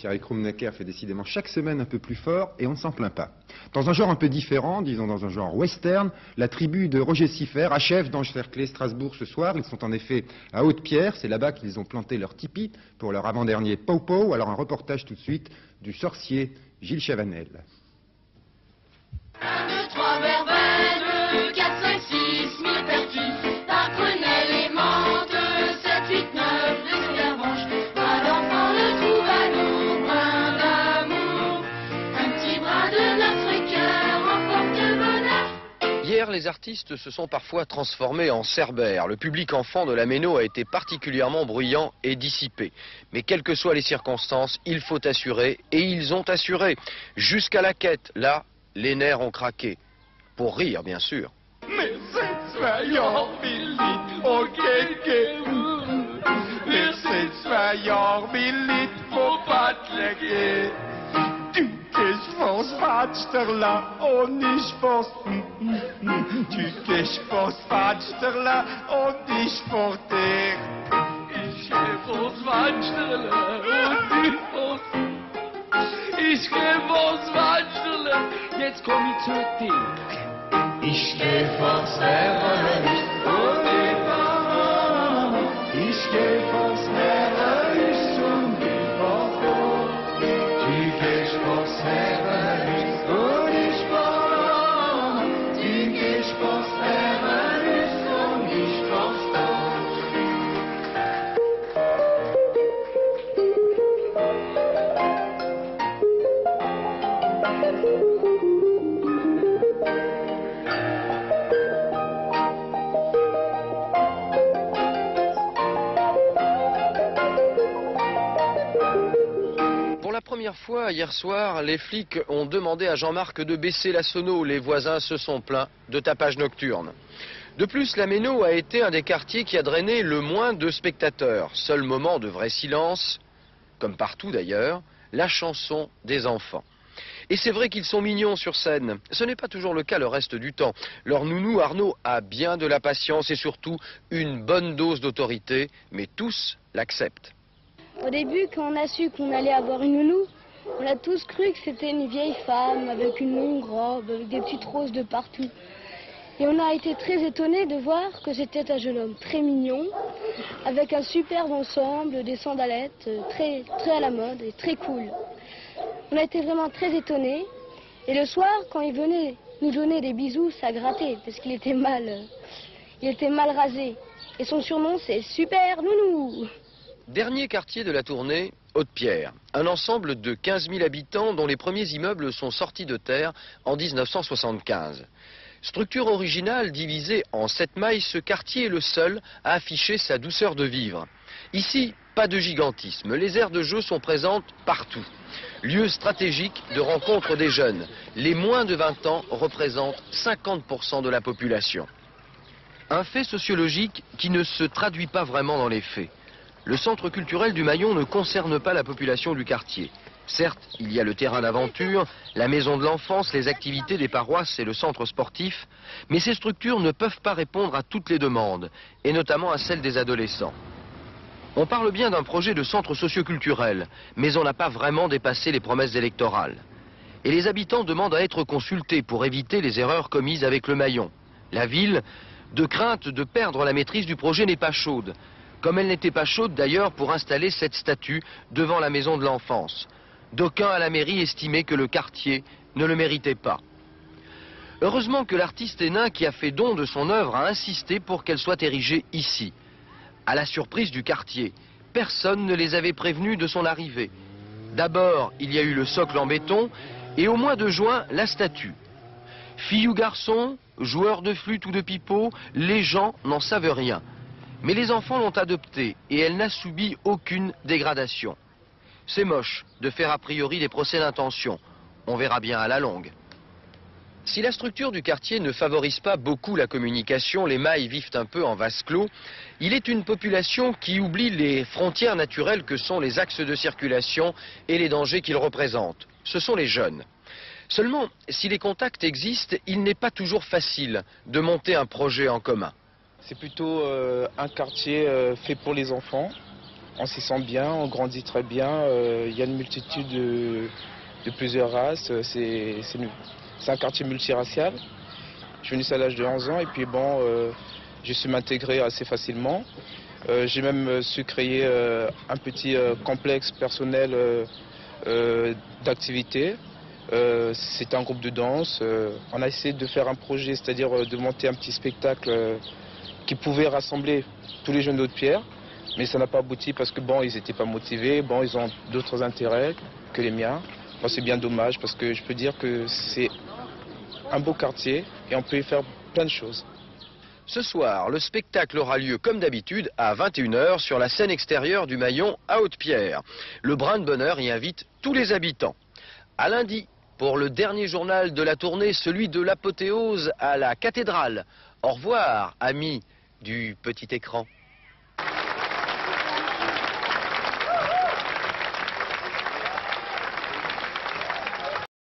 Thierry Krumnacher fait décidément chaque semaine un peu plus fort et on ne s'en plaint pas. Dans un genre un peu différent, disons dans un genre western, la tribu de Roger Siffert achève d'encercler Strasbourg ce soir. Ils sont en effet à Haute-Pierre, c'est là-bas qu'ils ont planté leur tipi pour leur avant-dernier Pow-Pow. Alors un reportage tout de suite du sorcier Gilles Chavanel. 1, 2, 3 verveines, 4, 5, 6, millepertuis, parprunelles et menthes, 7, 8, 9, les pervenches, pas d'enfant le trouve à nous, brin d'amour, un petit brin de notre cœur emporte le bonheur. Hier, les artistes se sont parfois transformés en cerbères. Le public enfant de la Méno a été particulièrement bruyant et dissipé. Mais quelles que soient les circonstances, il faut assurer, et ils ont assuré. Jusqu'à la quête, là, les nerfs ont craqué. Pour rire, bien sûr. Mais c'est soyons Billit, oh kéké. Mais c'est soyons Billit, faut pas te léguer. Du Kirschfonds Fatsterla, oh nicht Fonds. Du Kirschfonds Fatsterla, oh nicht vor dir. Ich geh Fonds Fatsterla, oh nicht Fonds. Ich geh vors Watschele, jetzt komm ich zu dir. Ich geh vors Herrenhaus, und ich geh vors Herrenhaus und ich vors Tor. Du gehst vors Herrenhaus und ich vors. Du gehst vors Herrenhaus und ich vors Tor. Pour la première fois, hier soir, les flics ont demandé à Jean-Marc de baisser la sono. Les voisins se sont plaints de tapage nocturne. De plus, la Méno a été un des quartiers qui a drainé le moins de spectateurs. Seul moment de vrai silence, comme partout d'ailleurs, la chanson des enfants. Et c'est vrai qu'ils sont mignons sur scène. Ce n'est pas toujours le cas le reste du temps. Leur nounou Arnaud a bien de la patience et surtout une bonne dose d'autorité, mais tous l'acceptent. Au début, quand on a su qu'on allait avoir une nounou, on a tous cru que c'était une vieille femme avec une longue robe, avec des petites roses de partout. Et on a été très étonnés de voir que c'était un jeune homme très mignon, avec un superbe ensemble, des sandalettes, très à la mode et très cool. On a été vraiment très étonnés. Et le soir, quand il venait nous donner des bisous, ça grattait, parce qu'il était mal rasé. Et son surnom, c'est Super Nounou. Dernier quartier de la tournée, Haute-Pierre. Un ensemble de 15 000 habitants dont les premiers immeubles sont sortis de terre en 1975. Structure originale divisée en 7 mailles, ce quartier est le seul à afficher sa douceur de vivre. Ici, pas de gigantisme. Les aires de jeu sont présentes partout. Lieu stratégique de rencontre des jeunes. Les moins de 20 ans représentent 50% de la population. Un fait sociologique qui ne se traduit pas vraiment dans les faits. Le centre culturel du Maillon ne concerne pas la population du quartier. Certes, il y a le terrain d'aventure, la maison de l'enfance, les activités des paroisses et le centre sportif, mais ces structures ne peuvent pas répondre à toutes les demandes, et notamment à celles des adolescents. On parle bien d'un projet de centre socioculturel, mais on n'a pas vraiment dépassé les promesses électorales. Et les habitants demandent à être consultés pour éviter les erreurs commises avec le Maillon. La ville, de crainte de perdre la maîtrise du projet, n'est pas chaude. Comme elle n'était pas chaude d'ailleurs pour installer cette statue devant la maison de l'enfance. D'aucuns à la mairie estimaient que le quartier ne le méritait pas. Heureusement que l'artiste Hénin qui a fait don de son œuvre a insisté pour qu'elle soit érigée ici. À la surprise du quartier, personne ne les avait prévenus de son arrivée. D'abord, il y a eu le socle en béton et au mois de juin, la statue. Fille ou garçon, joueur de flûte ou de pipeau, les gens n'en savent rien. Mais les enfants l'ont adoptée et elle n'a subi aucune dégradation. C'est moche de faire a priori des procès d'intention. On verra bien à la longue. Si la structure du quartier ne favorise pas beaucoup la communication, les mailles vivent un peu en vase clos, il est une population qui oublie les frontières naturelles que sont les axes de circulation et les dangers qu'ils représentent. Ce sont les jeunes. Seulement, si les contacts existent, il n'est pas toujours facile de monter un projet en commun. C'est plutôt un quartier fait pour les enfants. On s'y sent bien, on grandit très bien. Il y a une multitude de plusieurs races. C'est un quartier multiracial. Je suis venu à l'âge de 11 ans et puis bon, j'ai su m'intégrer assez facilement. J'ai même su créer un petit complexe personnel d'activité. C'était un groupe de danse. On a essayé de faire un projet, c'est-à-dire de monter un petit spectacle qui pouvait rassembler tous les jeunes d'Haute-Pierre. Mais ça n'a pas abouti parce que bon, ils n'étaient pas motivés, bon, ils ont d'autres intérêts que les miens. Bon, c'est bien dommage parce que je peux dire que c'est un beau quartier et on peut y faire plein de choses. Ce soir, le spectacle aura lieu comme d'habitude à 21 h sur la scène extérieure du Maillon à Haute-Pierre. Le Brin de Bonheur y invite tous les habitants. À lundi, pour le dernier journal de la tournée, celui de l'apothéose à la cathédrale. Au revoir, amis du petit écran.